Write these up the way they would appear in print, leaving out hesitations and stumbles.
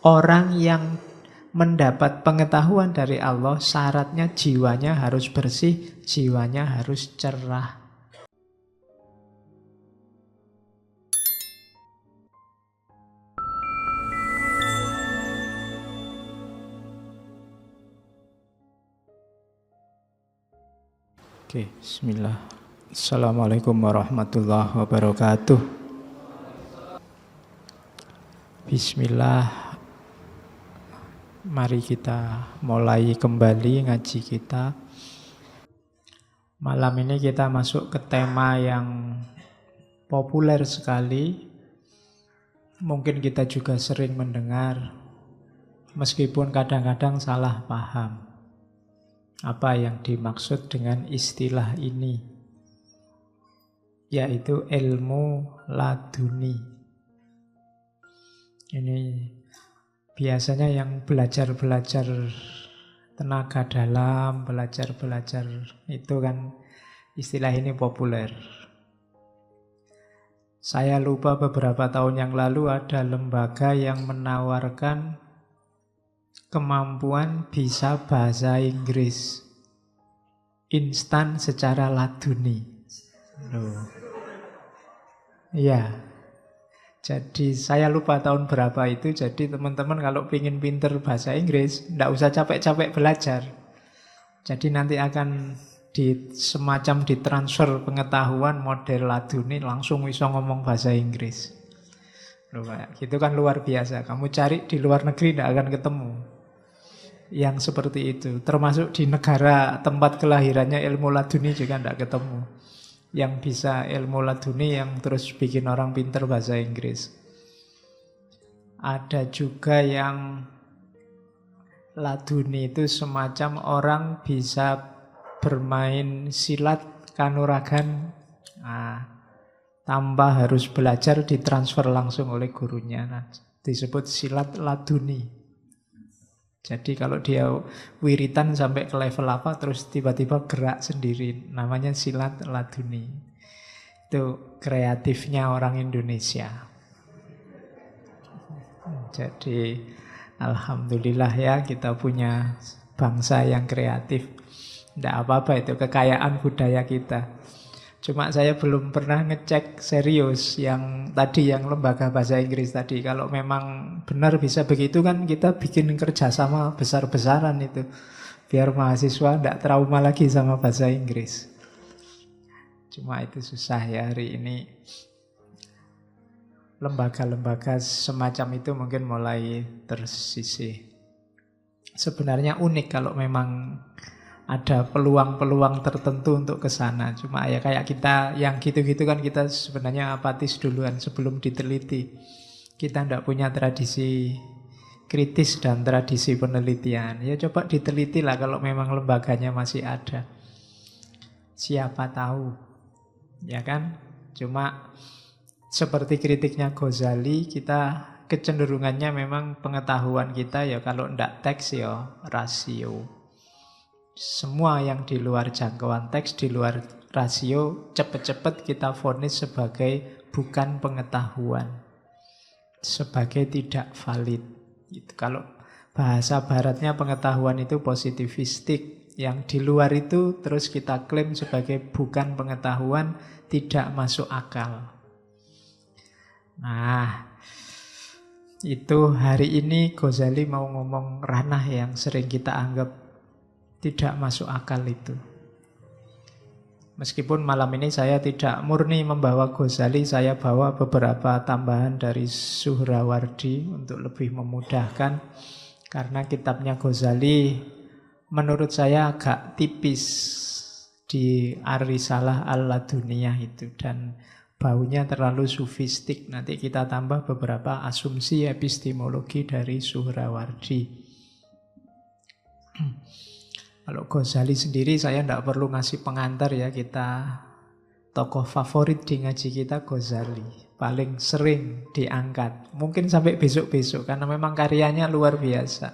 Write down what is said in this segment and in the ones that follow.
Orang yang mendapat pengetahuan dari Allah, syaratnya jiwanya harus bersih, jiwanya harus cerah. Oke, bismillah. Assalamualaikum warahmatullahi wabarakatuh. Bismillah. Mari kita mulai kembali ngaji kita. Malam ini kita masuk ke tema yang populer sekali. Mungkin kita juga sering mendengar, meskipun kadang-kadang salah paham. Apa yang dimaksud dengan istilah ini? Yaitu ilmu laduni. Ini biasanya yang belajar-belajar tenaga dalam, belajar-belajar itu kan istilah ini populer. Saya lupa beberapa tahun yang lalu ada lembaga yang menawarkan kemampuan bisa bahasa Inggris instan secara laduni. Loh. Iya. Jadi saya lupa tahun berapa itu. Jadi teman-teman kalau ingin pinter bahasa Inggris, tidak usah capek-capek belajar. Jadi nanti akan semacam ditransfer pengetahuan model laduni, langsung bisa ngomong bahasa Inggris. Loh, gitu kan luar biasa. Kamu cari di luar negeri tidak akan ketemu yang seperti itu. Termasuk di negara tempat kelahirannya ilmu laduni juga tidak ketemu yang bisa ilmu laduni yang terus bikin orang pinter bahasa Inggris. Ada juga yang laduni itu semacam orang bisa bermain silat kanuragan, tanpa harus belajar, ditransfer langsung oleh gurunya. Disebut silat laduni. Jadi kalau dia wiritan sampai ke level apa, terus tiba-tiba gerak sendiri. Namanya silat laduni. Itu kreatifnya orang Indonesia. Jadi alhamdulillah ya kita punya bangsa yang kreatif. Tidak apa-apa, itu kekayaan budaya kita. Cuma saya belum pernah ngecek serius yang tadi, yang lembaga bahasa Inggris tadi. Kalau memang benar bisa begitu kan kita bikin kerjasama besar-besaran itu. Biar mahasiswa tidak trauma lagi sama bahasa Inggris. Cuma itu susah ya hari ini. Lembaga-lembaga semacam itu mungkin mulai tersisih. Sebenarnya unik kalau memang ada peluang-peluang tertentu untuk ke sana. Cuma ya kayak kita yang gitu-gitu kan kita sebenarnya apatis duluan sebelum diteliti. Kita tidak punya tradisi kritis dan tradisi penelitian. Ya coba diteliti lah kalau memang lembaganya masih ada. Siapa tahu. Ya kan? Cuma seperti kritiknya Ghazali, kita kecenderungannya memang pengetahuan kita ya kalau tidak teks ya rasio. Semua yang di luar jangkauan teks, di luar rasio, cepat-cepat kita vonis sebagai bukan pengetahuan, sebagai tidak valid. Gitu. Kalau bahasa baratnya pengetahuan itu positivistik, yang di luar itu terus kita klaim sebagai bukan pengetahuan, tidak masuk akal. Nah, itu hari ini Ghazali mau ngomong ranah yang sering kita anggap tidak masuk akal itu. Meskipun malam ini saya tidak murni membawa Ghazali, saya bawa beberapa tambahan dari Suhrawardi untuk lebih memudahkan. Karena kitabnya Ghazali menurut saya agak tipis di Ar-Risalah Al-Laduniyah itu. Dan baunya terlalu sufistik. Nanti kita tambah beberapa asumsi epistemologi dari Suhrawardi. Kalau Ghazali sendiri saya tidak perlu ngasih pengantar ya. Kita tokoh favorit di ngaji kita Ghazali. Paling sering diangkat. Mungkin sampai besok-besok karena memang karyanya luar biasa.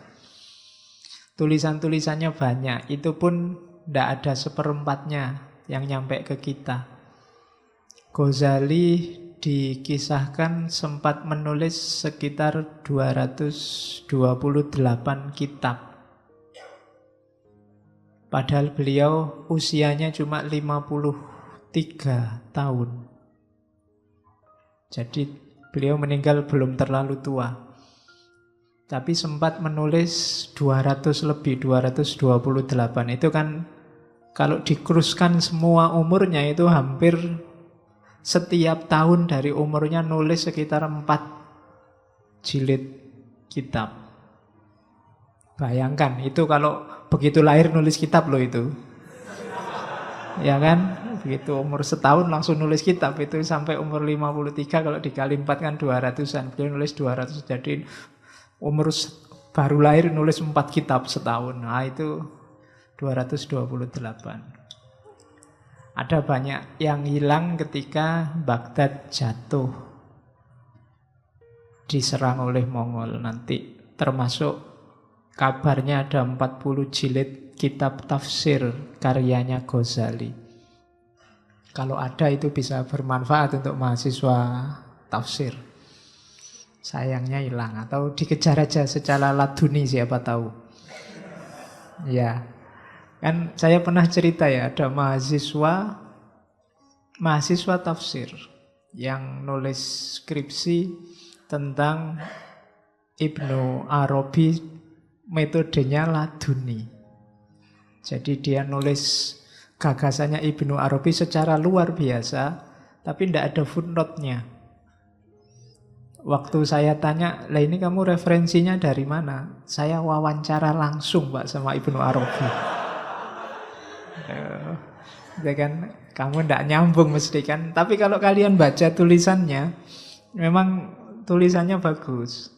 Tulisan-tulisannya banyak. Itu pun tidak ada seperempatnya yang nyampe ke kita. Ghazali dikisahkan sempat menulis sekitar 228 kitab. Padahal beliau usianya cuma 53 tahun. Jadi beliau meninggal belum terlalu tua. Tapi sempat menulis 200 lebih, 228. Itu kan kalau dikruskan semua umurnya itu hampir setiap tahun dari umurnya nulis sekitar 4 jilid kitab. Bayangkan, itu kalau begitu lahir nulis kitab loh itu. Ya kan? Begitu umur setahun langsung nulis kitab. Itu sampai umur 53 kalau dikali 4 kan 200-an. Beliau nulis 200, jadi umur baru lahir nulis 4 kitab setahun. Nah itu 228. Ada banyak yang hilang ketika Baghdad jatuh, diserang oleh Mongol. Nanti termasuk kabarnya ada 40 jilid kitab tafsir karyanya Ghazali. Kalau ada itu bisa bermanfaat untuk mahasiswa tafsir. Sayangnya hilang atau dikejar aja secara laduni, siapa tahu. Ya, kan saya pernah cerita ya, ada mahasiswa tafsir yang nulis skripsi tentang Ibnu Arabi, metodenya laduni. Jadi dia nulis gagasannya Ibnu Arabi secara luar biasa, tapi tidak ada footnote-nya. Waktu saya tanya, lah ini kamu referensinya dari mana? Saya wawancara langsung Pak sama Ibnu Arabi. Ya kan, kamu tidak nyambung mesti kan. Tapi kalau kalian baca tulisannya, memang tulisannya bagus.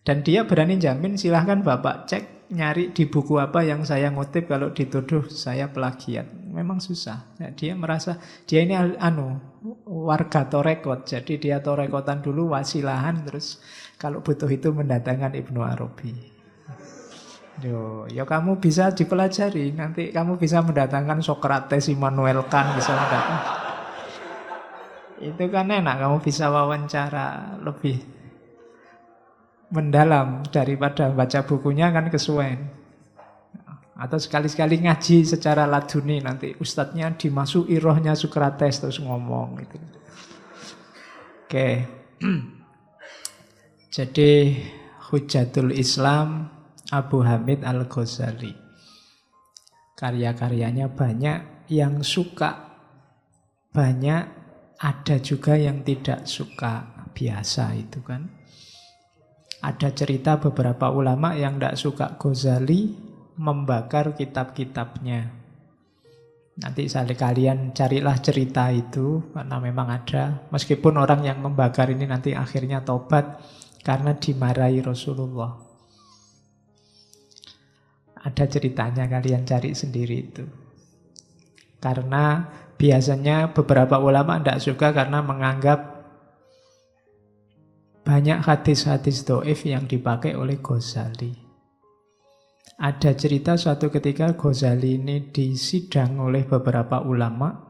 Dan dia berani jamin, silahkan Bapak cek, nyari di buku apa yang saya ngutip kalau dituduh saya plagiat. Memang susah. Nah, dia merasa, dia ini warga Torekot. Jadi dia Torekotan dulu, wasilahan, terus kalau butuh itu mendatangkan Ibnu Arabi. Ya kamu bisa dipelajari. Nanti kamu bisa mendatangkan Socrates, Immanuel Kant, bisa mendatangkan. Itu kan enak, kamu bisa wawancara lebih mendalam daripada baca bukunya kan kesuwen. Atau sekali-sekali ngaji secara laduni, nanti ustadznya dimasuki rohnya Socrates terus ngomong gitu. Oke. Jadi Hujatul Islam Abu Hamid Al-Ghazali. Karya-karyanya banyak yang suka, banyak ada juga yang tidak suka. Biasa itu kan. Ada cerita beberapa ulama yang tidak suka Ghazali membakar kitab-kitabnya. Nanti kalian carilah cerita itu, karena memang ada. Meskipun orang yang membakar ini nanti akhirnya tobat karena dimarahi Rasulullah. Ada ceritanya, kalian cari sendiri itu. Karena biasanya beberapa ulama tidak suka karena menganggap banyak hadis-hadis dhaif yang dipakai oleh Ghazali. Ada cerita suatu ketika Ghazali ini disidang oleh beberapa ulama.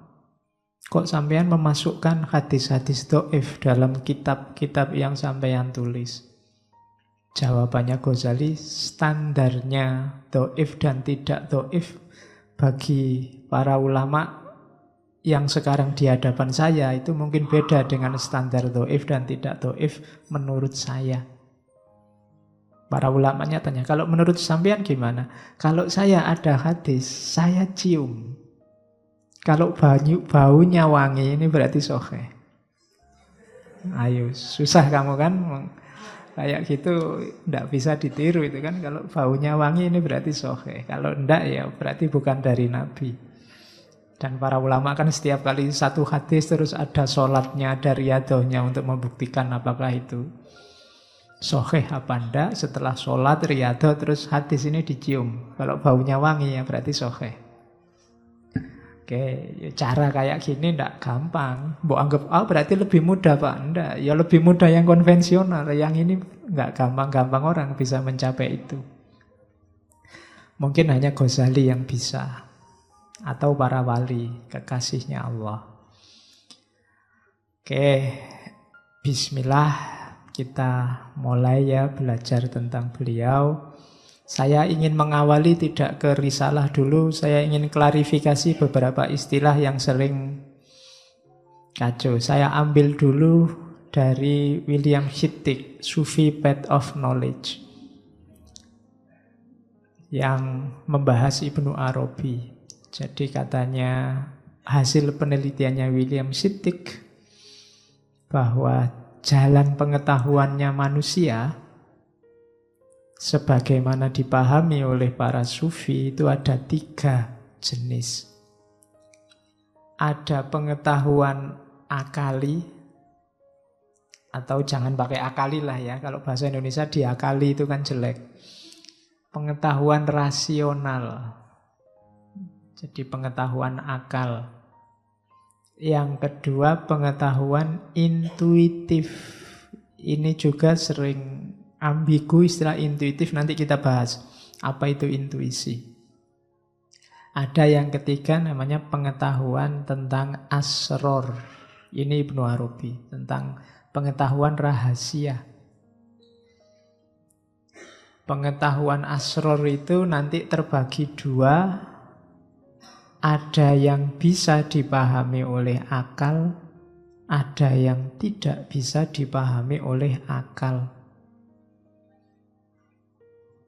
Kok sampean memasukkan hadis-hadis dhaif dalam kitab-kitab yang sampean tulis? Jawabannya Ghazali, standarnya dhaif dan tidak dhaif bagi para ulama yang sekarang di hadapan saya itu mungkin beda dengan standar dhaif dan tidak dhaif menurut saya. Para ulamanya tanya, kalau menurut sampean gimana? Kalau saya ada hadis, saya cium. Kalau baunya wangi, ini berarti sahih. Ayo, susah kamu kan? Kayak gitu tidak bisa ditiru itu kan. Kalau baunya wangi ini berarti sahih. Kalau enggak ya berarti bukan dari Nabi. Dan para ulama kan setiap kali satu hadis terus ada sholatnya, ada riadohnya untuk membuktikan apakah itu sahih apa enggak. Setelah sholat, riadoh, terus hadis ini dicium. Kalau baunya wangi ya berarti sahih. Oke, cara kayak gini enggak gampang. Mbok anggap, berarti lebih mudah Pak. Enggak, ya lebih mudah yang konvensional. Yang ini enggak gampang-gampang orang bisa mencapai itu. Mungkin hanya Ghazali yang bisa. Atau para wali, kekasihnya Allah. Oke, bismillah, kita mulai ya belajar tentang beliau. Saya ingin mengawali tidak ke risalah dulu, saya ingin klarifikasi beberapa istilah yang sering kacau. Saya ambil dulu dari William Hittig, Sufi Path of Knowledge, yang membahas Ibnu Arabi. Jadi katanya hasil penelitiannya William Hittig bahwa jalan pengetahuannya manusia sebagaimana dipahami oleh para sufi itu ada 3 jenis. Ada pengetahuan akali, atau jangan pakai akali lah ya, kalau bahasa Indonesia diakali itu kan jelek. Pengetahuan rasional, jadi pengetahuan akal. Yang kedua, pengetahuan intuitif. Ini juga sering ambigu istilah intuitif, nanti kita bahas apa itu intuisi. Ada yang ketiga namanya pengetahuan tentang asror. Ini Ibnu Arabi, tentang pengetahuan rahasia. Pengetahuan asror itu nanti terbagi 2. Ada yang bisa dipahami oleh akal, ada yang tidak bisa dipahami oleh akal.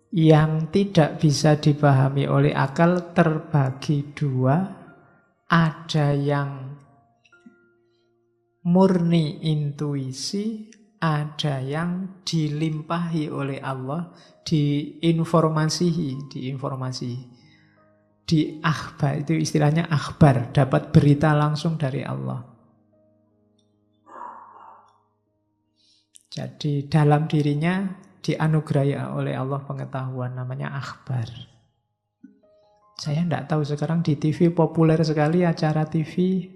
Yang tidak bisa dipahami oleh akal terbagi 2. Ada yang murni intuisi, ada yang dilimpahi oleh Allah, diinformasi. Di akhbar, itu istilahnya akhbar, dapat berita langsung dari Allah. Jadi dalam dirinya dianugerahi oleh Allah pengetahuan, namanya akhbar. Saya tidak tahu, sekarang di TV populer sekali acara TV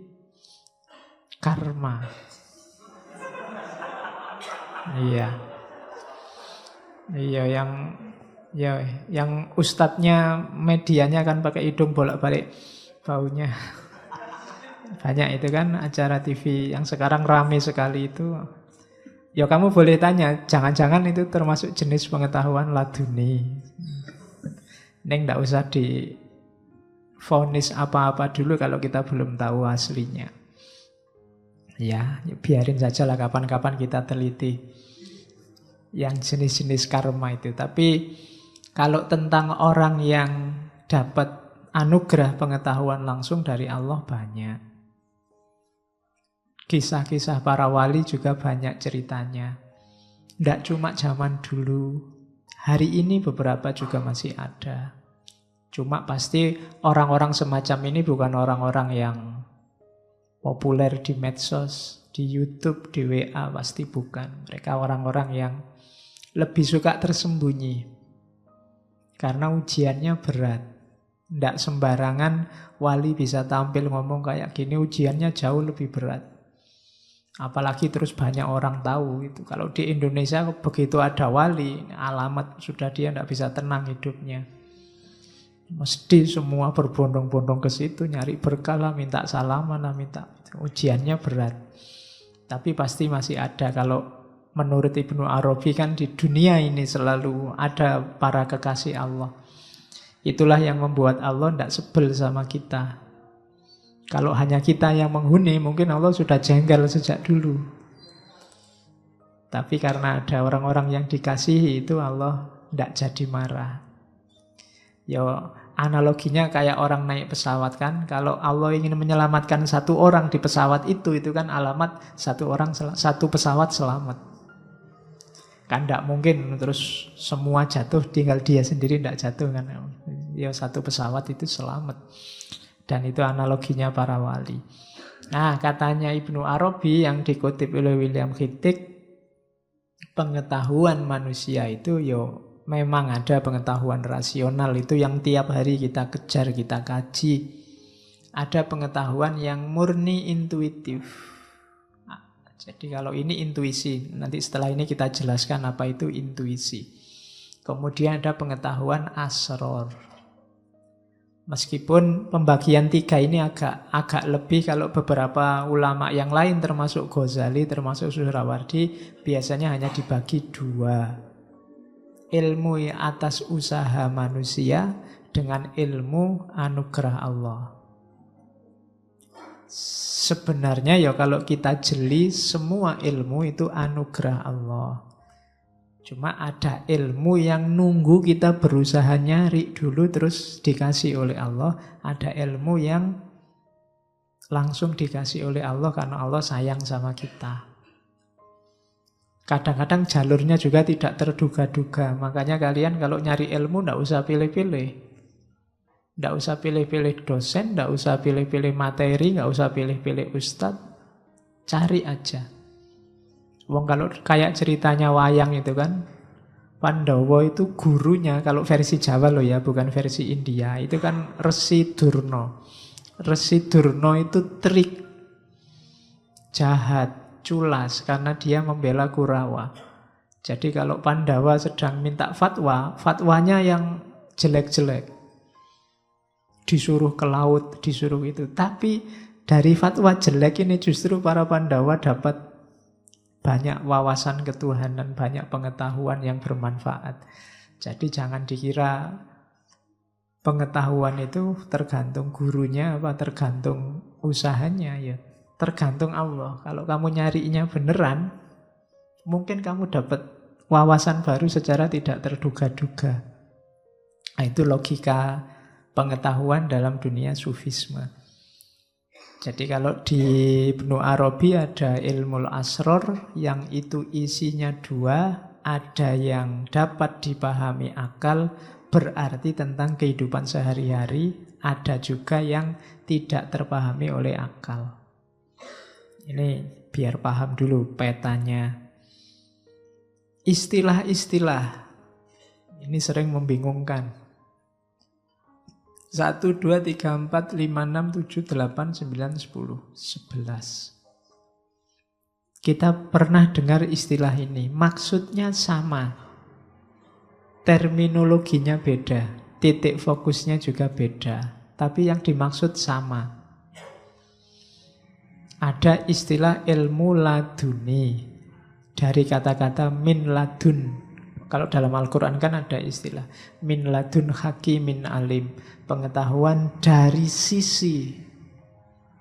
karma. Iya, yang ustadznya medianya kan pakai hidung bolak-balik baunya. Banyak itu kan acara TV yang sekarang rame sekali itu. Ya kamu boleh tanya, jangan-jangan itu termasuk jenis pengetahuan laduni. Neng nggak usah divonis apa-apa dulu kalau kita belum tahu aslinya. Ya, biarin saja lah, kapan-kapan kita teliti yang jenis-jenis karma itu. Tapi kalau tentang orang yang dapat anugerah pengetahuan langsung dari Allah banyak. Kisah-kisah para wali juga banyak ceritanya. Tidak cuma zaman dulu. Hari ini beberapa juga masih ada. Cuma pasti orang-orang semacam ini bukan orang-orang yang populer di medsos, di YouTube, di WA, pasti bukan. Mereka orang-orang yang lebih suka tersembunyi. Karena ujiannya berat. Tidak sembarangan wali bisa tampil ngomong kayak gini, ujiannya jauh lebih berat. Apalagi terus banyak orang tahu itu. Kalau di Indonesia begitu ada wali, alamat sudah dia tidak bisa tenang hidupnya. Mesti semua berbondong-bondong ke situ, nyari berkah lah, minta salaman lah, minta. Ujiannya berat. Tapi pasti masih ada. Kalau menurut Ibnu Arabi kan di dunia ini selalu ada para kekasih Allah. Itulah yang membuat Allah tidak sebel sama kita. Kalau hanya kita yang menghuni, mungkin Allah sudah jengkel sejak dulu. Tapi karena ada orang-orang yang dikasihi, itu Allah tidak jadi marah. Ya, analoginya kayak orang naik pesawat kan. Kalau Allah ingin menyelamatkan satu orang di pesawat itu kan alamat satu pesawat selamat. Kan tidak mungkin terus semua jatuh, tinggal dia sendiri tidak jatuh kan. Ya satu pesawat itu selamat. Dan itu analoginya para wali. Nah, katanya Ibnu Arabi yang dikutip oleh William Hittig, pengetahuan manusia itu memang ada pengetahuan rasional, itu yang tiap hari kita kejar, kita kaji. Ada pengetahuan yang murni intuitif. Jadi kalau ini intuisi, nanti setelah ini kita jelaskan apa itu intuisi. Kemudian ada pengetahuan asror. Meskipun pembagian 3 ini agak lebih, kalau beberapa ulama yang lain termasuk Ghazali, termasuk Suhrawardi, biasanya hanya dibagi 2. Ilmu atas usaha manusia dengan ilmu anugerah Allah. Sebenarnya ya kalau kita jeli, semua ilmu itu anugerah Allah. Cuma ada ilmu yang nunggu kita berusaha nyari dulu terus dikasih oleh Allah. Ada ilmu yang langsung dikasih oleh Allah karena Allah sayang sama kita. Kadang-kadang jalurnya juga tidak terduga-duga. Makanya kalian kalau nyari ilmu tidak usah pilih-pilih. Tidak usah pilih-pilih dosen, tidak usah pilih-pilih materi, tidak usah pilih-pilih ustadz. Cari aja. Wong kalau kayak ceritanya wayang itu kan, Pandhawa itu gurunya, kalau versi Jawa loh ya, bukan versi India, itu kan Resi Durna. Resi Durna itu trik, jahat, culas, karena dia membela Kurawa. Jadi kalau Pandawa sedang minta fatwa, fatwanya yang jelek-jelek. Disuruh ke laut, disuruh itu. Tapi dari fatwa jelek ini justru para Pandawa dapat banyak wawasan ketuhanan, banyak pengetahuan yang bermanfaat. Jadi jangan dikira pengetahuan itu tergantung gurunya apa tergantung usahanya, ya tergantung Allah. Kalau kamu nyarinya beneran, mungkin kamu dapat wawasan baru secara tidak terduga-duga. Nah, itu logika pengetahuan dalam dunia sufisme. Jadi kalau di Ibnu Arabi ada ilmul asror yang itu isinya 2, ada yang dapat dipahami akal, berarti tentang kehidupan sehari-hari, ada juga yang tidak terpahami oleh akal. Ini biar paham dulu petanya. Istilah-istilah ini sering membingungkan. 1, 2, 3, 4, 5, 6, 7, 8, 9, 10, 11. Kita pernah dengar istilah ini. Maksudnya sama. Terminologinya beda. Titik fokusnya juga beda. Tapi yang dimaksud sama. Ada istilah ilmu laduni. Dari kata-kata min ladun. Kalau dalam Al-Quran kan ada istilah min ladun hakimin alim. Pengetahuan dari sisi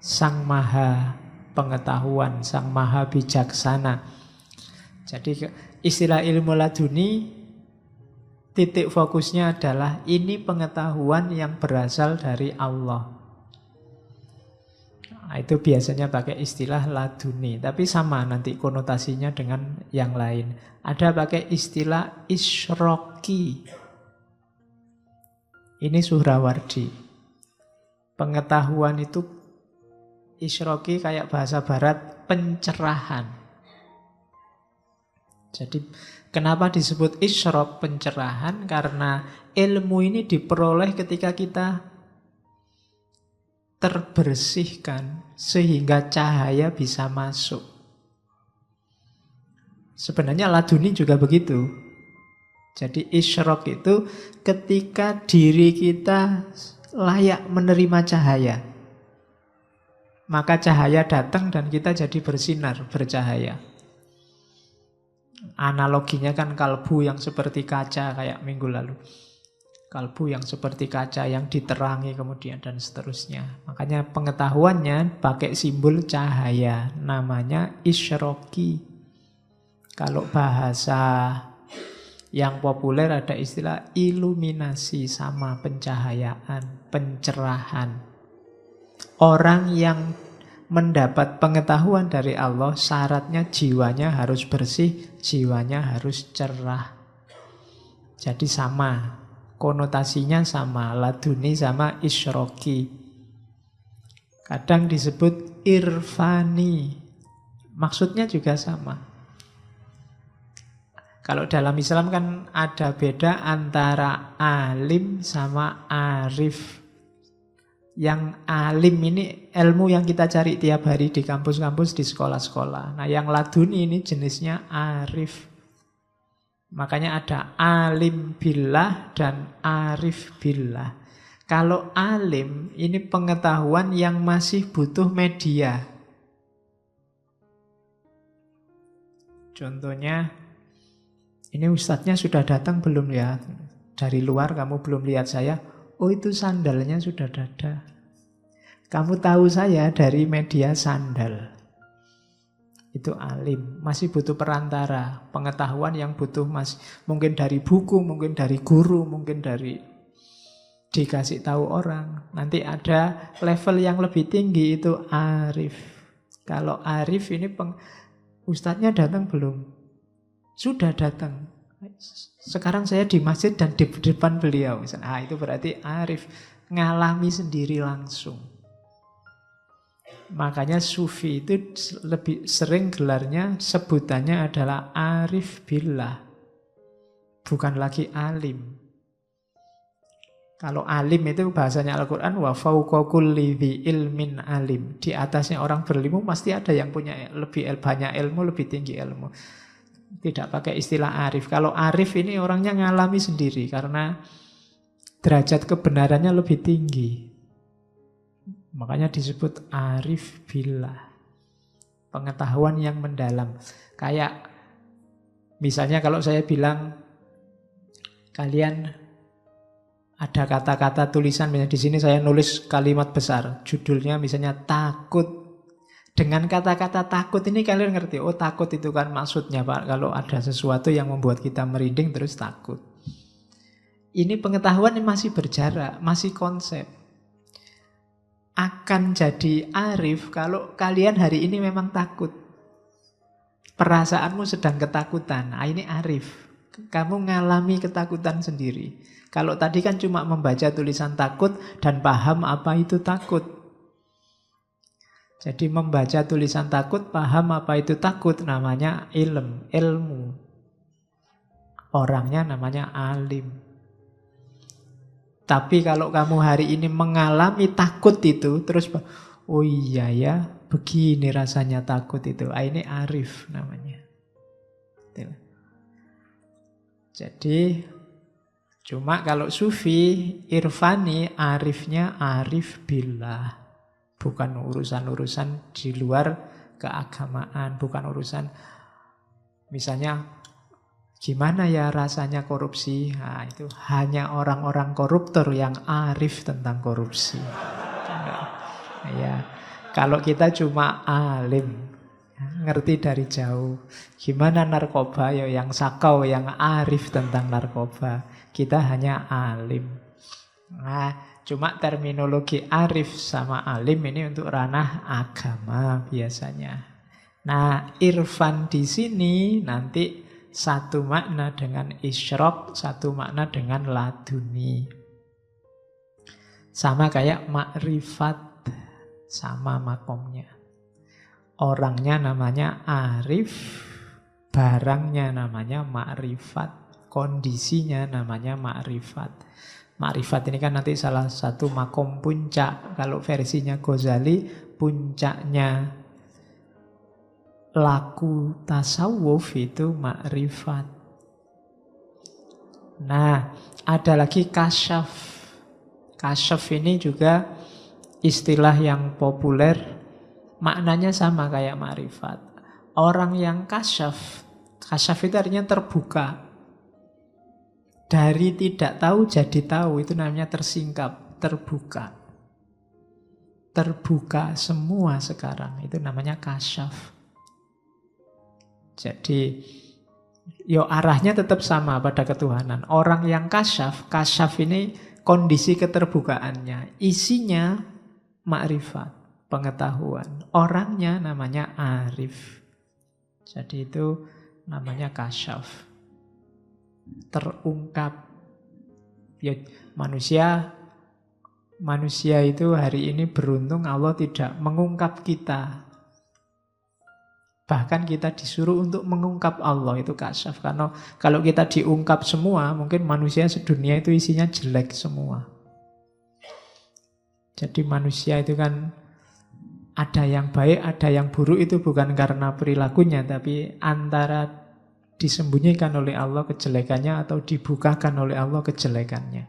Sang Maha Pengetahuan, Sang Maha Bijaksana. Jadi istilah ilmu laduni, titik fokusnya adalah ini pengetahuan yang berasal dari Allah. Nah, itu biasanya pakai istilah laduni, tapi sama nanti konotasinya dengan yang lain. Ada pakai istilah isyroki. Ini Suhrawardi. Pengetahuan itu isyroki kayak bahasa barat pencerahan. Jadi kenapa disebut isyrok pencerahan? Karena ilmu ini diperoleh ketika kita terbersihkan sehingga cahaya bisa masuk. Sebenarnya laduni juga begitu. Jadi isyrok itu ketika diri kita layak menerima cahaya. Maka cahaya datang dan kita jadi bersinar, bercahaya. Analoginya kan kalbu yang seperti kaca kayak minggu lalu. Kalbu yang seperti kaca yang diterangi kemudian dan seterusnya. Makanya pengetahuannya pakai simbol cahaya. Namanya isyroki. Kalau bahasa yang populer ada istilah iluminasi, sama pencahayaan, pencerahan. Orang yang mendapat pengetahuan dari Allah, syaratnya jiwanya harus bersih, jiwanya harus cerah. Jadi sama. Konotasinya sama, laduni sama isyroki. Kadang disebut irfani. Maksudnya juga sama. Kalau dalam Islam kan ada beda antara alim sama arif. Yang alim ini ilmu yang kita cari tiap hari di kampus-kampus, di sekolah-sekolah. Nah yang laduni ini jenisnya arif. Makanya ada alim billah dan arif billah. Kalau alim, ini pengetahuan yang masih butuh media. Contohnya, ini ustadznya sudah datang belum ya? Dari luar kamu belum lihat saya. Oh, itu sandalnya sudah ada. Kamu tahu saya dari media sandal. Itu alim, masih butuh perantara. Pengetahuan yang butuh mungkin dari buku, mungkin dari guru, mungkin dari dikasih tahu orang. Nanti ada level yang lebih tinggi, itu arif. Kalau arif ini ustadznya datang belum? Sudah datang. Sekarang saya di masjid dan di depan beliau. Itu berarti arif, ngalami sendiri langsung. Makanya sufi itu lebih sering gelarnya, sebutannya adalah arif billah. Bukan lagi alim. Kalau alim itu bahasanya Al-Quran, wa fauqa kulli dzi ilmin alim. Di atasnya orang berilmu pasti ada yang punya lebih banyak ilmu, lebih tinggi ilmu. Tidak pakai istilah arif. Kalau arif ini orangnya ngalami sendiri karena derajat kebenarannya lebih tinggi. Makanya disebut arif billah. Pengetahuan yang mendalam. Kayak misalnya kalau saya bilang kalian ada kata-kata tulisan, misalnya di sini saya nulis kalimat besar, judulnya misalnya takut. Dengan kata-kata takut ini kalian ngerti, oh takut itu kan maksudnya Pak, kalau ada sesuatu yang membuat kita merinding terus takut. Ini pengetahuan yang masih berjarak, masih konsep. Akan jadi arif kalau kalian hari ini memang takut. Perasaanmu sedang ketakutan, ini arif. Kamu ngalami ketakutan sendiri. Kalau tadi kan cuma membaca tulisan takut dan paham apa itu takut. Jadi membaca tulisan takut, paham apa itu takut, namanya ilmu. Orangnya namanya alim. Tapi kalau kamu hari ini mengalami takut itu, terus, oh iya ya, begini rasanya takut itu. Ini arif namanya. Jadi cuma kalau sufi, irfani, arifnya arif billah. Bukan urusan-urusan di luar keagamaan. Bukan urusan misalnya gimana ya rasanya korupsi. Itu hanya orang-orang koruptor yang arif tentang korupsi. Ya, kalau kita cuma alim, ngerti dari jauh. Gimana narkoba, ya yang sakau, yang arif tentang narkoba. Kita hanya alim. Cuma terminologi arif sama alim ini untuk ranah agama biasanya. Irfan di sini nanti satu makna dengan isyraq, satu makna dengan laduni. Sama kayak makrifat, sama makomnya. Orangnya namanya arif, barangnya namanya makrifat, kondisinya namanya makrifat. Makrifat ini kan nanti salah satu makom puncak. Kalau versinya Ghazali, puncaknya laku tasawuf itu makrifat. Ada lagi kasyaf. Kasyaf ini juga istilah yang populer, maknanya sama kayak makrifat. Orang yang kasyaf itu artinya terbuka. Dari tidak tahu jadi tahu, itu namanya tersingkap, terbuka. Terbuka semua sekarang, itu namanya kasyaf. Jadi, arahnya tetap sama pada ketuhanan. Orang yang kasyaf ini kondisi keterbukaannya. Isinya makrifat, pengetahuan. Orangnya namanya arif. Jadi itu namanya kasyaf. Terungkap. Ya, manusia itu hari ini beruntung Allah tidak mengungkap kita. Bahkan kita disuruh untuk mengungkap Allah, itu kasyaf. Karena kalau kita diungkap semua, mungkin manusia sedunia itu isinya jelek semua. Jadi manusia itu kan ada yang baik, ada yang buruk, itu bukan karena perilakunya, tapi antara disembunyikan oleh Allah kejelekannya atau dibukakan oleh Allah kejelekannya.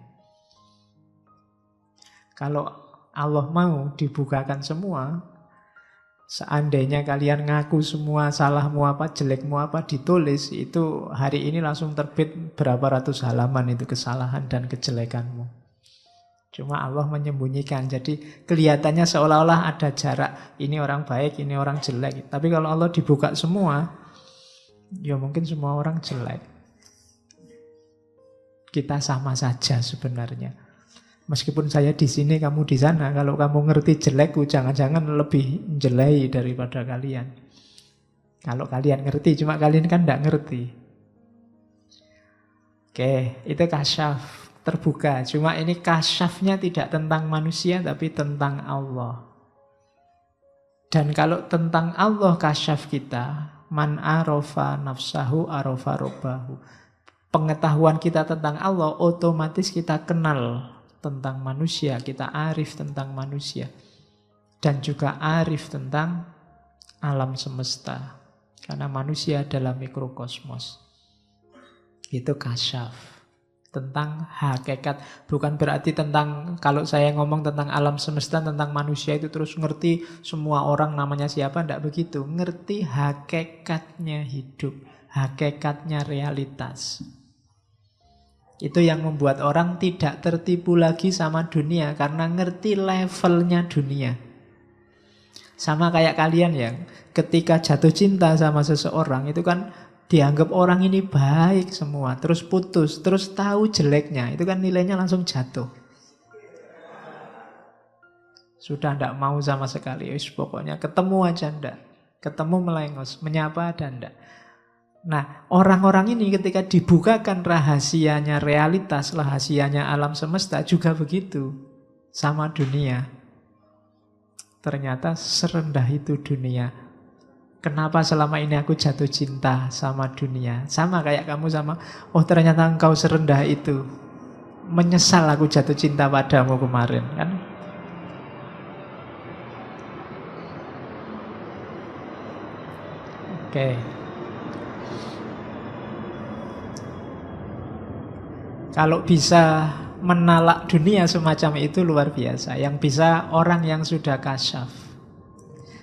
Kalau Allah mau dibukakan semua, seandainya kalian ngaku semua salahmu apa, jelekmu apa ditulis, itu hari ini langsung terbit berapa ratus halaman itu kesalahan dan kejelekanmu. Cuma Allah menyembunyikan, jadi kelihatannya seolah-olah ada jarak. Ini orang baik, ini orang jelek. Tapi kalau Allah dibuka semua, ya mungkin semua orang jelek. Kita sama saja sebenarnya. Meskipun saya di sini, kamu di sana, kalau kamu ngerti jelekku, jangan-jangan lebih jelek daripada kalian. Kalau kalian ngerti, cuma kalian kan tidak ngerti. Oke, itu kasyaf, terbuka. Cuma ini kasyafnya tidak tentang manusia, tapi tentang Allah. Dan kalau tentang Allah kasyaf kita, man arofa nafsahu arofa robbahu. Pengetahuan kita tentang Allah, otomatis kita kenal tentang manusia, kita arif tentang manusia. Dan juga arif tentang alam semesta. Karena manusia adalah mikrokosmos. Itu kasyaf. Tentang hakikat. Bukan berarti tentang, kalau saya ngomong tentang alam semesta, tentang manusia itu terus ngerti semua orang namanya siapa, tidak begitu. Ngerti hakikatnya hidup, hakikatnya realitas. Itu yang membuat orang tidak tertipu lagi sama dunia, karena ngerti levelnya dunia. Sama kayak kalian yang ketika jatuh cinta sama seseorang, itu kan dianggap orang ini baik semua, terus putus, terus tahu jeleknya, itu kan nilainya langsung jatuh. Sudah tidak mau sama sekali, pokoknya ketemu aja ndak, ketemu melengos, menyapa ada ndak. Nah, orang-orang ini ketika dibukakan rahasianya realitas, rahasianya alam semesta juga begitu sama dunia. Ternyata serendah itu dunia. Kenapa selama ini aku jatuh cinta sama dunia? Sama kayak kamu sama, oh ternyata engkau serendah itu. Menyesal aku jatuh cinta padamu kemarin, kan? Oke. Kalau bisa menalak dunia semacam itu luar biasa. Yang bisa orang yang sudah kasyaf.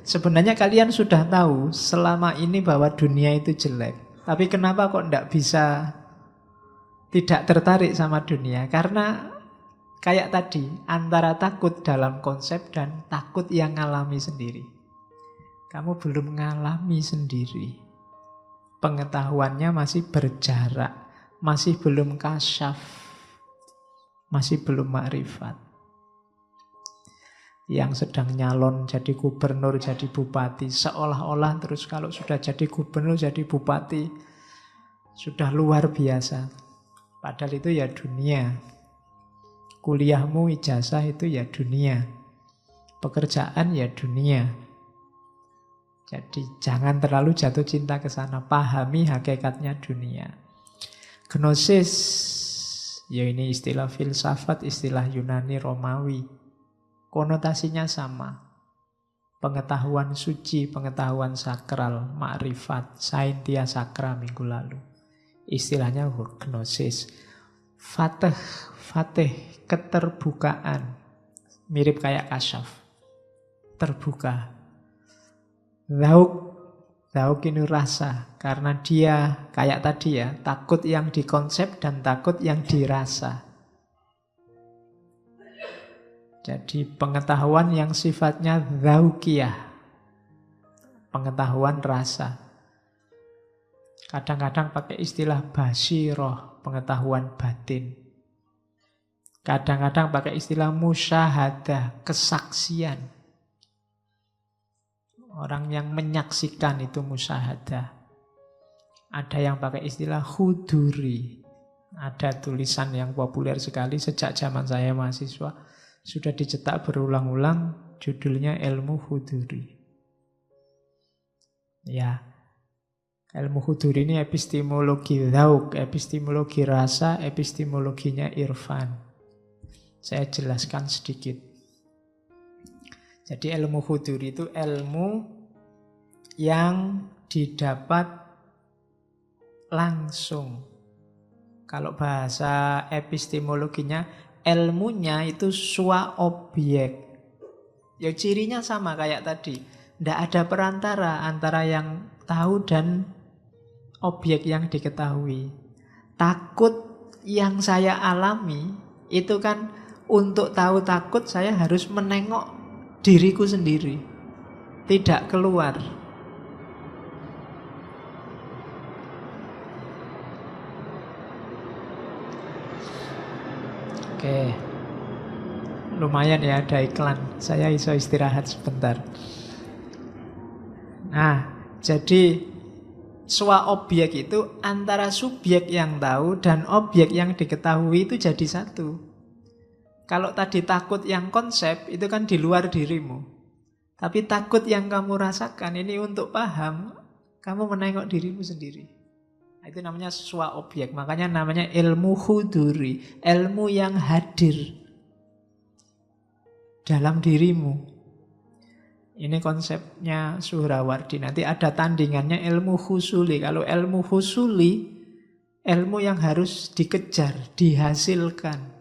Sebenarnya kalian sudah tahu selama ini bahwa dunia itu jelek. Tapi kenapa kok tidak bisa tidak tertarik sama dunia? Karena kayak tadi, antara takut dalam konsep dan takut yang ngalami sendiri. Kamu belum ngalami sendiri. Pengetahuannya masih berjarak. Masih belum kasyaf, masih belum makrifat. Yang sedang nyalon jadi gubernur, jadi bupati, seolah-olah terus kalau sudah jadi gubernur, jadi bupati, sudah luar biasa. Padahal itu ya dunia. Kuliahmu, ijazah itu ya dunia. Pekerjaan ya dunia. Jadi jangan terlalu jatuh cinta ke sana. Pahami hakikatnya dunia. Gnosis, ya ini istilah filsafat, istilah Yunani Romawi. Konotasinya sama. Pengetahuan suci, pengetahuan sakral, makrifat, saintia sakra minggu lalu. Istilahnya gnosis. Fatih, keterbukaan. Mirip kayak kasyaf. Terbuka. Zauk ini rasa, karena dia kayak tadi ya, takut yang dikonsep dan takut yang dirasa. Jadi pengetahuan yang sifatnya zaukiyah, pengetahuan rasa. Kadang-kadang pakai istilah basiroh, pengetahuan batin. Kadang-kadang pakai istilah musyahadah, kesaksian. Orang yang menyaksikan itu musyahadah. Ada yang pakai istilah huduri. Ada tulisan yang populer sekali sejak zaman saya mahasiswa. Sudah dicetak berulang-ulang, judulnya ilmu huduri. Ya, ilmu huduri ini epistemologi zauk, epistemologi rasa, epistemologinya irfan. Saya jelaskan sedikit. Jadi ilmu huduri itu ilmu yang didapat langsung. Kalau bahasa epistemologinya, ilmunya itu swa objek. Ya cirinya sama kayak tadi. Tidak ada perantara antara yang tahu dan objek yang diketahui. Takut yang saya alami itu kan, untuk tahu takut saya harus menengok diriku sendiri, tidak keluar. Oke, lumayan ya ada iklan. Saya iso istirahat sebentar. Nah, jadi swa objek itu antara subjek yang tahu dan objek yang diketahui itu jadi satu. Kalau tadi takut yang konsep itu kan di luar dirimu. Tapi takut yang kamu rasakan ini untuk paham, kamu menengok dirimu sendiri. Itu namanya swa objek. Makanya namanya ilmu huduri, ilmu yang hadir dalam dirimu. Ini konsepnya Suhrawardi. Nanti ada tandingannya ilmu husuli. Kalau ilmu husuli, ilmu yang harus dikejar, dihasilkan.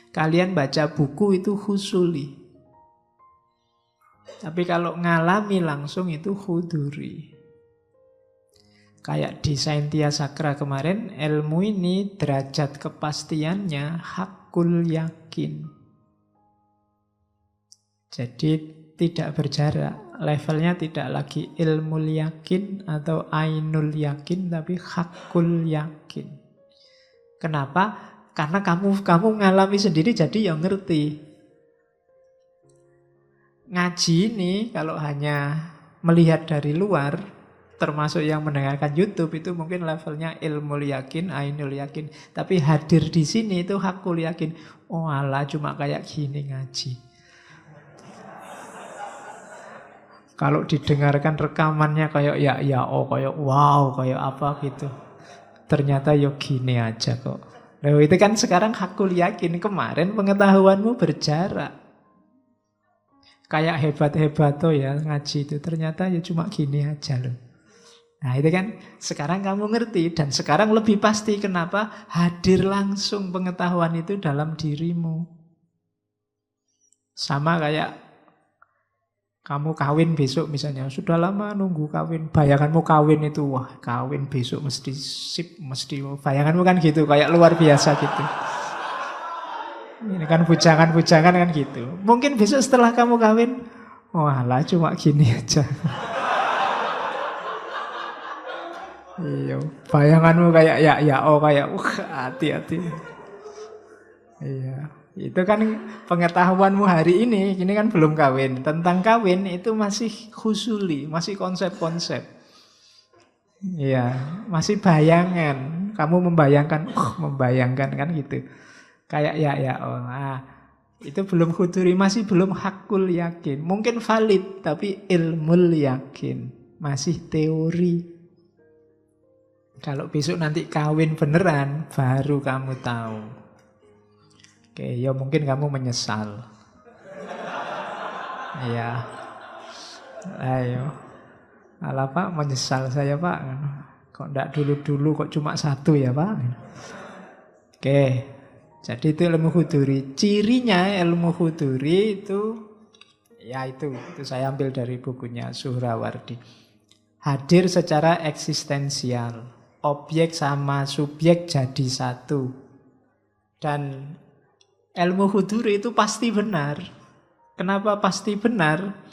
Kalian baca buku itu husuli. Tapi kalau ngalami langsung itu huduri. Kayak di Saintia Sakra kemarin, ilmu ini derajat kepastiannya hakul yakin. Jadi tidak berjarak. Levelnya tidak lagi ilmu yakin atau ainul yakin, tapi hakul yakin. Kenapa? Karena kamu ngalami sendiri, jadi yang ngerti. Ngaji ini kalau hanya melihat dari luar, termasuk yang mendengarkan YouTube, itu mungkin levelnya ilmu yakin, ainul yakin. Tapi hadir di sini itu hakul yakin. Oh alah, cuma kayak gini ngaji. Kalau didengarkan rekamannya kayak kayak wow, kayak apa gitu. Ternyata ya gini aja kok. Nah, itu kan sekarang hakul yakin. Kemarin pengetahuanmu berjarak. Kayak hebat-hebat tuh ya ngaji itu. Ternyata ya cuma gini aja loh. Nah itu kan sekarang kamu ngerti. Dan sekarang lebih pasti kenapa hadir langsung pengetahuan itu dalam dirimu. Sama kayak kamu kawin besok misalnya. Sudah lama nunggu kawin. Bayanganmu kawin itu, wah kawin besok mesti sip, mesti. Bayanganmu kan gitu, kayak luar biasa gitu. Ini kan bujangan-bujangan kan gitu. Mungkin besok setelah kamu kawin, wah lah cuma gini aja. Iya, bayanganmu kayak kayak hati-hati. Iya, itu kan pengetahuanmu hari ini kan belum kawin. Tentang kawin itu masih husuli, masih konsep-konsep. Iya, masih bayangan. Kamu membayangkan kan gitu. Kayak itu belum huduri, masih belum hakul yakin. Mungkin valid, tapi ilmul yakin, masih teori. Kalau besok nanti kawin beneran, baru kamu tahu. Oke, ya mungkin kamu menyesal. Iya. Ayo. Alah Pak, menyesal saya Pak. Kok enggak dulu-dulu, kok cuma satu ya Pak? Oke. Jadi itu ilmu huduri. Cirinya ilmu huduri itu saya ambil dari bukunya Suhrawardi. Hadir secara eksistensial. Objek sama subjek jadi satu. Dan ilmu huduri itu pasti benar. Kenapa pasti benar?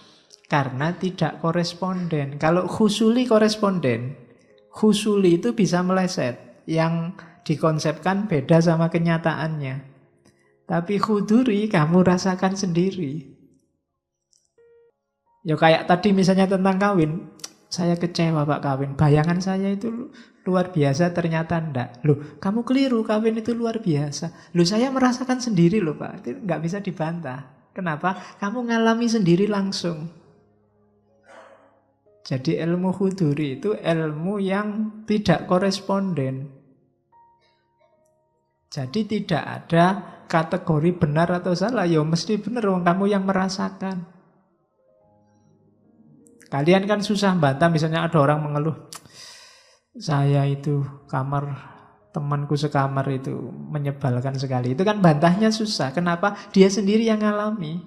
Karena tidak koresponden. Kalau husuli koresponden. Husuli itu bisa meleset. Yang dikonsepkan beda sama kenyataannya. Tapi huduri kamu rasakan sendiri. Ya kayak tadi misalnya tentang kawin. Saya kecewa Pak kawin. Bayangan saya itu luar biasa, ternyata enggak. Loh, kamu keliru, kawin itu luar biasa. Loh, saya merasakan sendiri loh Pak. Itu enggak bisa dibantah. Kenapa? Kamu ngalami sendiri langsung. Jadi ilmu huduri itu ilmu yang tidak koresponden. Jadi tidak ada kategori benar atau salah. Ya mesti benar, kamu yang merasakan. Kalian kan susah bantah, misalnya ada orang mengeluh, saya itu kamar Temanku sekamar itu menyebalkan sekali. Itu kan bantahnya susah. Kenapa? Dia sendiri yang ngalami.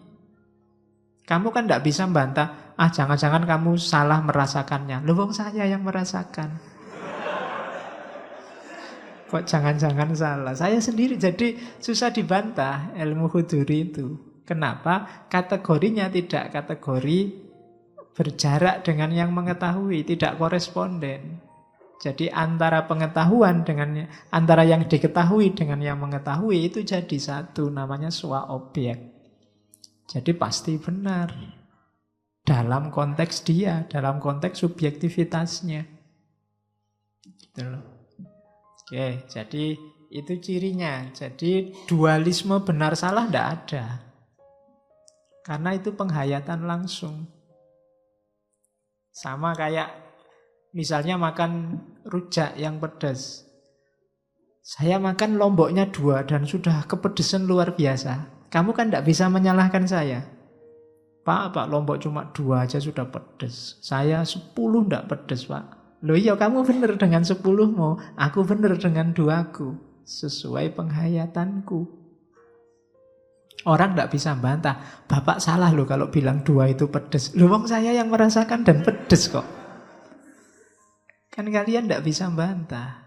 Kamu kan tidak bisa bantah, jangan-jangan kamu salah merasakannya. Loh, wong saya yang merasakan. Kok jangan-jangan salah? Saya sendiri, jadi susah dibantah ilmu huduri itu. Kenapa? Kategorinya tidak kategori berjarak dengan yang mengetahui, tidak koresponden. Jadi antara pengetahuan dengan antara yang diketahui dengan yang mengetahui itu jadi satu, namanya swa objek. Jadi pasti benar dalam konteks dia, dalam konteks subjektivitasnya. Gitu loh. Oke, jadi itu cirinya. Jadi dualisme benar salah tidak ada. Karena itu penghayatan langsung. Sama kayak misalnya makan rujak yang pedas. Saya makan lomboknya 2 dan sudah kepedesan luar biasa. Kamu kan tidak bisa menyalahkan saya. Pak, lombok cuma 2 aja sudah pedas. Saya 10 tidak pedas, Pak. Loh iya, kamu benar dengan 10-mu. Aku benar dengan 2-ku. Sesuai penghayatanku. Orang tidak bisa bantah. Bapak salah loh kalau bilang 2 itu pedas. Loh, wong saya yang merasakan dan pedas kok. Kan kalian tidak bisa bantah.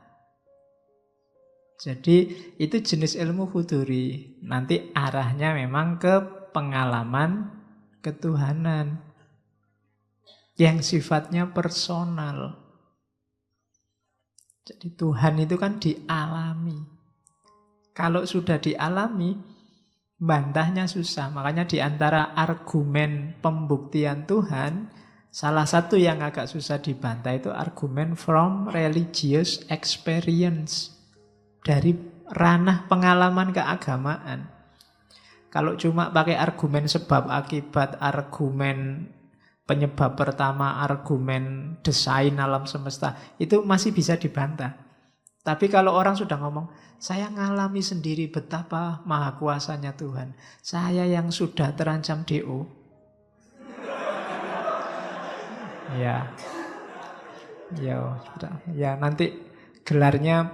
Jadi itu jenis ilmu huduri. Nanti arahnya memang ke pengalaman ketuhanan. Yang sifatnya personal. Jadi Tuhan itu kan dialami. Kalau sudah dialami, bantahnya susah. Makanya di antara argumen pembuktian Tuhan, salah satu yang agak susah dibantah itu argumen from religious experience. Dari ranah pengalaman keagamaan. Kalau cuma pakai argumen sebab akibat, argumen penyebab pertama, argumen desain alam semesta, itu masih bisa dibantah. Tapi kalau orang sudah ngomong, saya ngalami sendiri betapa maha kuasanya Tuhan. Saya yang sudah terancam DO. Ya nanti gelarnya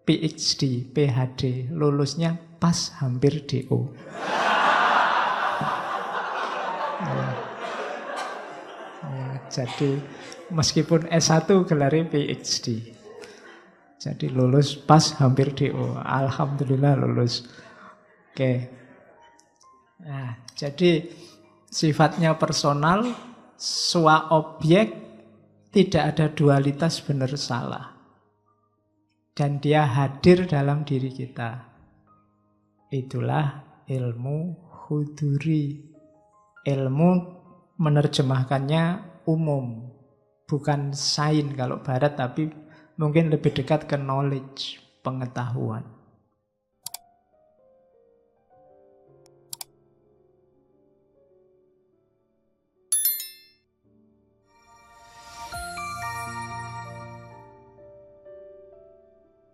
PhD, PhD, lulusnya pas hampir DO. Jadi meskipun S1 gelarnya PhD. Jadi lulus pas hampir DO. Alhamdulillah lulus. Oke. Nah, jadi sifatnya personal, swa objek, tidak ada dualitas benar salah. Dan dia hadir dalam diri kita. Itulah ilmu huduri. Ilmu menerjemahkannya umum. Bukan sains kalau barat, tapi mungkin lebih dekat ke knowledge, pengetahuan.